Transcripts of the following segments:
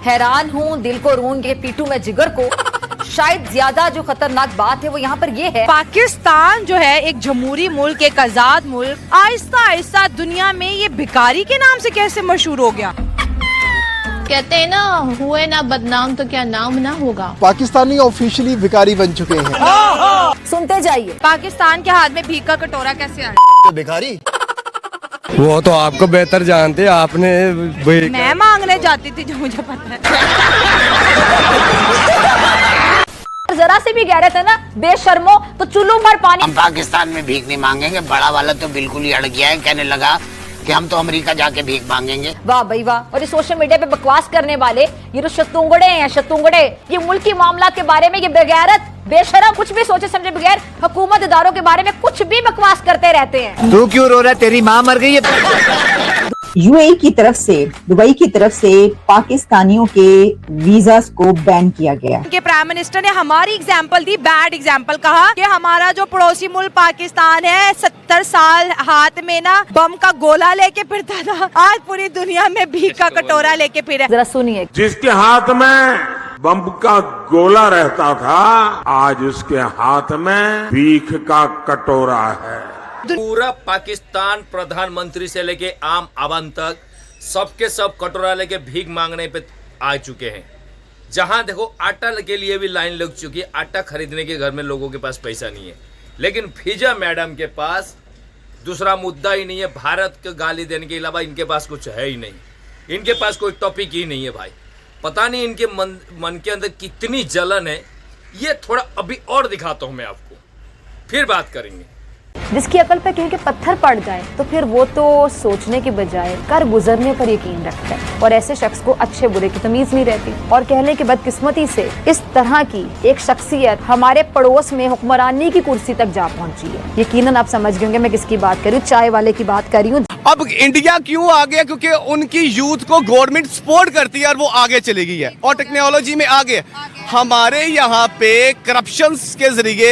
हैरान हूँ, दिल को रूंध के पीटू मैं जिगर को। शायद ज्यादा जो खतरनाक बात है वो यहाँ पर ये है, पाकिस्तान जो है एक जमहूरी मुल्क, एक आजाद मुल्क, आहिस्ता आहिस्ता दुनिया में ये भिखारी के नाम से कैसे मशहूर हो गया। कहते हैं ना, हुए ना बदनाम तो क्या नाम ना होगा। पाकिस्तानी ऑफिशियली भिखारी बन चुके हैं। सुनते जाइए। पाकिस्तान के हाथ में भीख का कटोरा कैसे आया? तो भिखारी वो तो आपको बेहतर जानते, आपने मैं मांगने जाती थी, जो मुझे पता है। जरा से भी गैरत है ना बेशर्मो, तो चुल्लू भर पानी। हम पाकिस्तान में भीख नहीं मांगेंगे। बड़ा वाला तो बिल्कुल ही अड़ गया है, कहने लगा कि हम तो अमेरिका जाके भीख मांगेंगे। वाह भाई वाह। और ये सोशल मीडिया पे बकवास करने वाले ये जो शतुंगड़े हैं, शतुंगड़े, ये मुल्की मामला के बारे में ये बेगैरत बेशरम कुछ भी सोचे समझे बगैर हुकूमत इदारों के बारे में कुछ भी बकवास करते रहते हैं। तू क्यों रो रहा है? तेरी माँ मर गई है। यूएई की तरफ से, दुबई की तरफ से पाकिस्तानियों के वीजा को बैन किया गया। के प्राइम मिनिस्टर ने हमारी एग्जाम्पल दी, बैड एग्जाम्पल कहा कि हमारा जो पड़ोसी मुल्क पाकिस्तान है 70 साल हाथ में ना बम का गोला लेके फिरता था, आज पूरी दुनिया में भीख का कटोरा लेके फिरे। जरा सुनिए। जिसके हाथ में बम का गोला रहता था, आज उसके हाथ में भीख का कटोरा है। पूरा पाकिस्तान प्रधानमंत्री से लेके आम आवाम तक सबके सब कटोरा लेके भीख मांगने पे आ चुके हैं। जहां देखो आटा के लिए भी लाइन लग चुकी है, आटा खरीदने के घर में लोगों के पास पैसा नहीं है। लेकिन फिजा मैडम के पास दूसरा मुद्दा ही नहीं है, भारत को गाली देने के अलावा इनके पास कुछ है ही नहीं। इनके पास कोई टॉपिक ही नहीं है भाई। पता नहीं इनके मन के अंदर कितनी जलन है, ये थोड़ा अभी और दिखाता हूं मैं आपको, फिर बात करेंगे। जिसकी अकल पे कहीं के पत्थर पड़ जाए तो फिर वो तो सोचने के बजाय कर गुजरने पर यकीन रखता है, और ऐसे शख्स को अच्छे बुरे की तमीज नहीं रहती। और कहने की बदकिस्मती से इस तरह की एक शख्सियत हमारे पड़ोस में हुक्मरानी की कुर्सी तक जा पहुंची है। यकीनन आप समझ गए होंगे मैं किसकी बात कर रही हूँ, चाय वाले की बात कर रही हूँ। अब इंडिया क्यों आ गया? क्योंकि उनकी यूथ को गवर्नमेंट सपोर्ट करती है और वो आगे चली गई है और टेक्नोलॉजी में आगे। हमारे यहाँ पे करप्शन के जरिए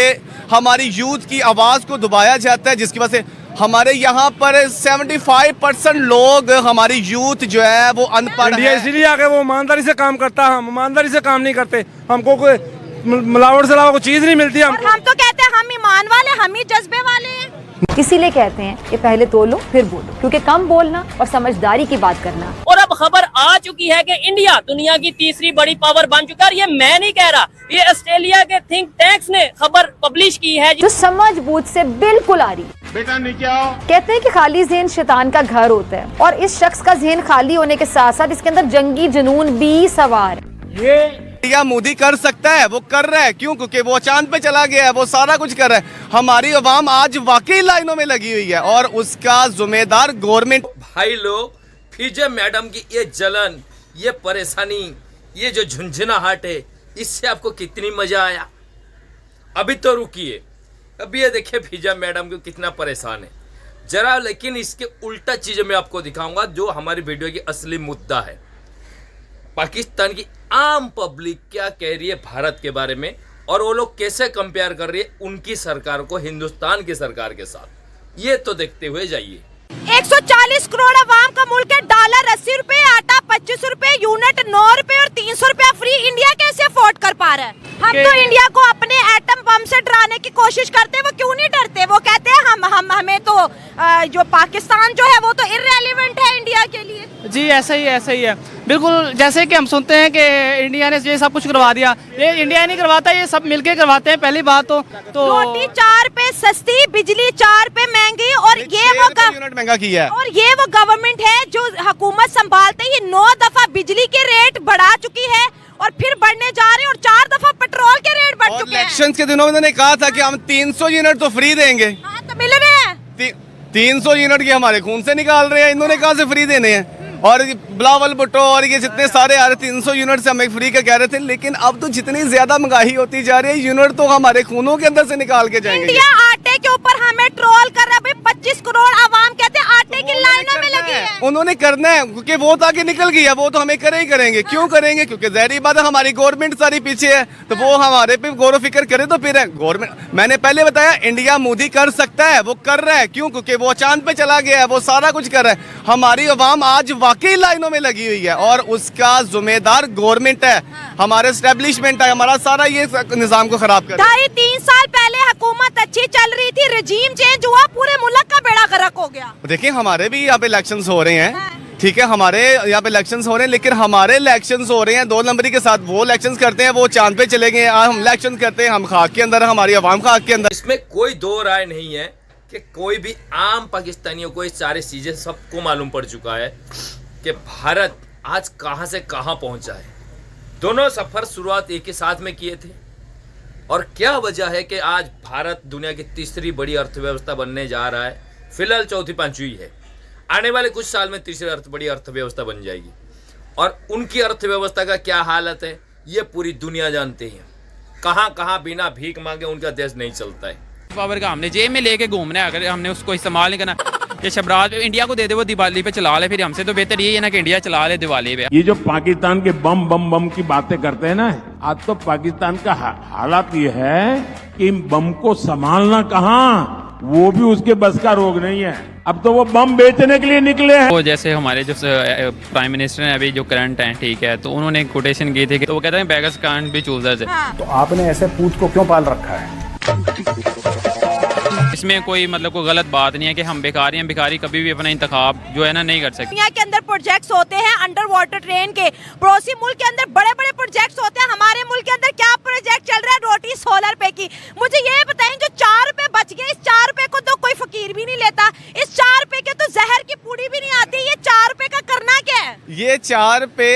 हमारी यूथ की आवाज को दबाया जाता है, जिसकी वजह से हमारे यहाँ पर 75% लोग, हमारी यूथ जो है वो अनपढ़ है। इसीलिए आगे वो ईमानदारी से काम करता है, हम ईमानदारी से काम नहीं करते। हमको कोई मिलावट से अलावा कोई चीज नहीं मिलती। और हम तो कहते हैं हम ईमान वाले, हम ही जज्बे वाले हैं। इसीलिए कहते हैं कि पहले तोलो फिर बोलो, क्योंकि कम बोलना और समझदारी की बात करना। और अब खबर आ चुकी है कि इंडिया दुनिया की तीसरी बड़ी पावर बन चुका है। ये मैं नहीं कह रहा, ये ऑस्ट्रेलिया के थिंक टैंक्स ने खबर पब्लिश की है, जो समझ बूझ से बिल्कुल आ रही। बेटा नीचे आओ। कहते हैं कि खाली ज़हन शैतान का घर होता है, और इस शख्स का ज़हन खाली होने के साथ साथ इसके अंदर जंगी जुनून भी सवार है। ये मोदी कर सकता है, वो कर रहा है। क्यों? क्योंकि वो चांद पे चला गया है, वो सारा कुछ कर रहा है। हमारी अवाम आज वाकई लाइनों में लगी हुई है और उसका जिम्मेदार गवर्नमेंट। भाई लोग, फिजा मैडम की ये जलन, ये परेशानी, ये जो झुंझुनाहट है, इससे आपको कितनी मजा आया? अभी तो रुकिए, अभी ये देखिए फिजा मैडम को कितना परेशान है जरा। लेकिन इसके उल्टा चीजें मैं आपको दिखाऊंगा जो हमारी वीडियो की असली मुद्दा है। पाकिस्तान की आम पब्लिक क्या कह रही है भारत के बारे में, और वो लोग कैसे कंपेयर कर रही है उनकी सरकार को हिंदुस्तान की सरकार के साथ, ये तो देखते हुए जाइए। 140 करोड़ आवाम का मुल्क है, डॉलर 80 रुपए, आटा 25 रुपए, यूनिट 9 रुपए और 300 रुपया फ्री। इंडिया कैसे अफोर्ड कर पा रहा है? हम तो इंडिया को अपने एटम बम से डराने की कोशिश करते हैं, वो क्यों नहीं डरते? वो कहते हैं हमें तो जो पाकिस्तान जो है वो तो इररेलेवेंट है इंडिया के लिए। जी ऐसा ही है बिल्कुल। जैसे कि हम सुनते हैं कि इंडिया ने ये सब कुछ करवा दिया, ये इंडिया नहीं करवाता, ये सब मिलके करवाते हैं। पहली बात तो रोटी 4 पे सस्ती, बिजली 4 पे महंगी, और ये वो यूनिट महंगा किया है। और ये वो गवर्नमेंट है जो हुकूमत संभालते ही 9 दफा बिजली के रेट बढ़ा चुकी है और फिर बढ़ने जा रहे हैं, और 4 दफा पेट्रोल के रेट बढ़ चुके हैं। इलेक्शन के दिनों में उन्होंने कहा था कि हम 300 यूनिट तो फ्री देंगे। हाँ, तो मिल रहे हैं 300 यूनिट के हमारे खून से निकाल रहे हैं, इन्होंने कहा से फ्री देने हैं। और बिलावल भुट्टो और ये जितने सारे आ रहे 300 यूनिट से हमें फ्री का कह रहे थे, लेकिन अब तो जितनी ज्यादा महंगाई होती जा रही है, यूनिट तो हमारे खूनों के अंदर से निकाल के जाएंगे। इंडिया आटे के ऊपर हमें ट्रोल कर रहा है। 25 करोड़ आवाम कहते हैं आटे आटे की लाइनों में लगी है। उन्होंने करना है क्योंकि वो तो आगे निकल गया, वो तो हमें करे ही करेंगे। क्यों करेंगे? क्योंकि ज़ाहिर बात है हमारी गवर्नमेंट सारी पीछे है, तो वो हमारे पे गौर फिक्र करे तो फिर है गवर्नमेंट। मैंने पहले बताया इंडिया मोदी कर सकता है, वो कर रहा है। क्यों? क्योंकि वो चांद पे चला गया है, वो सारा कुछ कर रहा है। हमारी अवाम आज वाकई लाइनों में लगी हुई है और उसका जिम्मेदार गवर्नमेंट है, हमारे एस्टेब्लिशमेंट है, हमारा सारा ये निजाम को खराब कर। 2.5-3 साल पहले हुकूमत अच्छी चल रही थी, रजीम चेंज हुआ, पूरे मुल्क का बेड़ा गर्क हो गया। देखिए हमारे भी यहाँ पे इलेक्शंस हो रहे हैं, ठीक है, हमारे यहाँ पे इलेक्शंस हो रहे हैं, लेकिन हमारे इलेक्शंस हो रहे हैं 2 नंबरी के साथ। वो इलेक्शंस करते हैं, वो चांद पे चले गए, हम इलेक्शन करते हैं, हम खाक के अंदर, हमारी अवाम खाक के अंदर। इसमें कोई दो राय नहीं है कि कोई भी आम पाकिस्तानियों को ये सारी चीजें सबको मालूम पड़ चुका है कि भारत आज कहां से कहां पहुंचा है। दोनों सफर शुरुआत एक ही साथ में किए थे और क्या वजह है कि आज भारत दुनिया की तीसरी बड़ी अर्थव्यवस्था बनने जा रहा है। फिलहाल चौथी पांचवी है, आने वाले कुछ साल में तीसरी बड़ी अर्थव्यवस्था बन जाएगी और उनकी अर्थव्यवस्था का क्या हालत है ये पूरी दुनिया जानती है। कहां कहां बिना भीख मांगे उनका देश नहीं चलता है। पावर का हमने जेब में लेके घूमना है, अगर हमने उसको इस्तेमाल नहीं करना। ये शबराज इंडिया को दे दे, वो दिवाली पे चला ले, फिर हमसे तो बेहतर ये है ना कि इंडिया चला ले दिवाली पे। ये जो पाकिस्तान के बम बम बम की बातें करते हैं ना, आज तो पाकिस्तान का हालात ये है कि बम को संभालना कहाँ, वो भी उसके बस का रोग नहीं है। अब तो वो बम बेचने के लिए निकले हैं। वो जैसे हमारे जो प्राइम मिनिस्टर हैं अभी जो करंट हैं, ठीक है, तो उन्होंने एक कोटेशन की थी कि तो वो कहते हैं बेगर्स कांट बी चूजर्स है। तो आपने ऐसे पूत को क्यों पाल रखा है? इसमें कोई मतलब कोई गलत बात नहीं है कि हम भिखारी हैं। भिखारी कभी भी अपना इंतखाब जो है ना नहीं कर सकते। दुनिया के अंदर प्रोजेक्ट्स होते हैं अंडर वाटर ट्रेन के, पड़ोसी मुल्क के अंदर बड़े बड़े प्रोजेक्ट्स होते हैं। हमारे मुल्क के अंदर क्या प्रोजेक्ट चल रहा है? रोटी सोलर पे की। मुझे ये बताएं, जो 4 रुपए बच गए, इस 4 रुपए को तो कोई फकीर भी नहीं लेता। इस 4 रुपए के तो जहर की पूड़ी भी नहीं आती। ये 4 रुपए का करना क्या है? ये 4 रुपए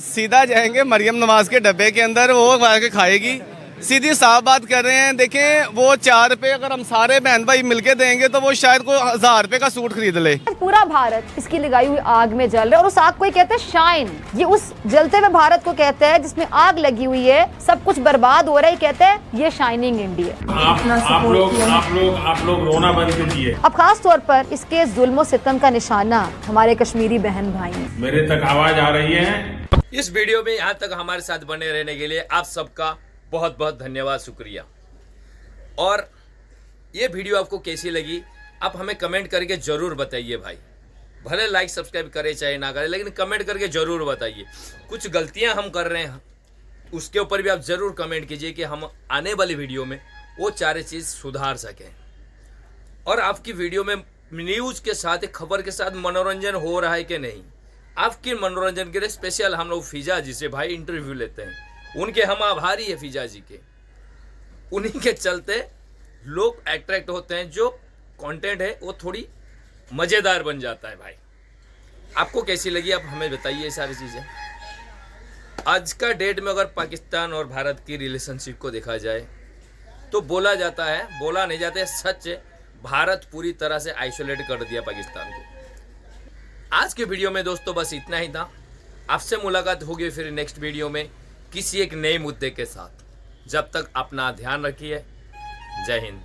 सीधा जाएंगे मरियम नवाज के डब्बे के अंदर, वो के खाएगी। सीधी साफ बात कर रहे हैं। देखें वो 4 रुपए अगर हम सारे बहन भाई मिलके देंगे तो वो शायद को 1000 रुपए का सूट खरीद ले। पूरा भारत इसकी लगाई हुई आग में जल रहा है और उस आग को ही कहते हैं शाइन। ये उस जलते हुए भारत को कहते हैं जिसमें आग लगी हुई है, सब कुछ बर्बाद हो रहा है, कहते हैं ये शाइनिंग इंडिया। आप लोग रोना बंद कीजिए। अब खास तौर पर इसके जुल्म सितम का निशाना हमारे कश्मीरी बहन भाई हैं। मेरे तक आवाज आ रही है। इस वीडियो में यहाँ तक हमारे साथ बने रहने के लिए आप सबका बहुत बहुत धन्यवाद, शुक्रिया। और ये वीडियो आपको कैसी लगी आप हमें कमेंट करके ज़रूर बताइए भाई। भले लाइक सब्सक्राइब करें चाहे ना करें, लेकिन कमेंट करके ज़रूर बताइए। कुछ गलतियां हम कर रहे हैं उसके ऊपर भी आप ज़रूर कमेंट कीजिए कि हम आने वाली वीडियो में वो सारे चीज़ सुधार सकें। और आपकी वीडियो में न्यूज़ के साथ, खबर के साथ मनोरंजन हो रहा है कि नहीं, आपके मनोरंजन के लिए स्पेशल हम लोग फिजा जी से भाई इंटरव्यू लेते हैं। उनके हम आभारी है फिजा जी के, उन्हीं के चलते लोग अट्रैक्ट होते हैं। जो कंटेंट है वो थोड़ी मज़ेदार बन जाता है भाई। आपको कैसी लगी आप हमें बताइए ये सारी चीज़ें। आज का डेट में अगर पाकिस्तान और भारत की रिलेशनशिप को देखा जाए तो बोला जाता है, बोला नहीं जाता है, सच है, भारत पूरी तरह से आइसोलेट कर दिया पाकिस्तान को। आज के वीडियो में दोस्तों बस इतना ही था। आपसे मुलाकात होगी फिर नेक्स्ट वीडियो में किसी एक नए मुद्दे के साथ। जब तक अपना ध्यान रखिए। जय हिंद।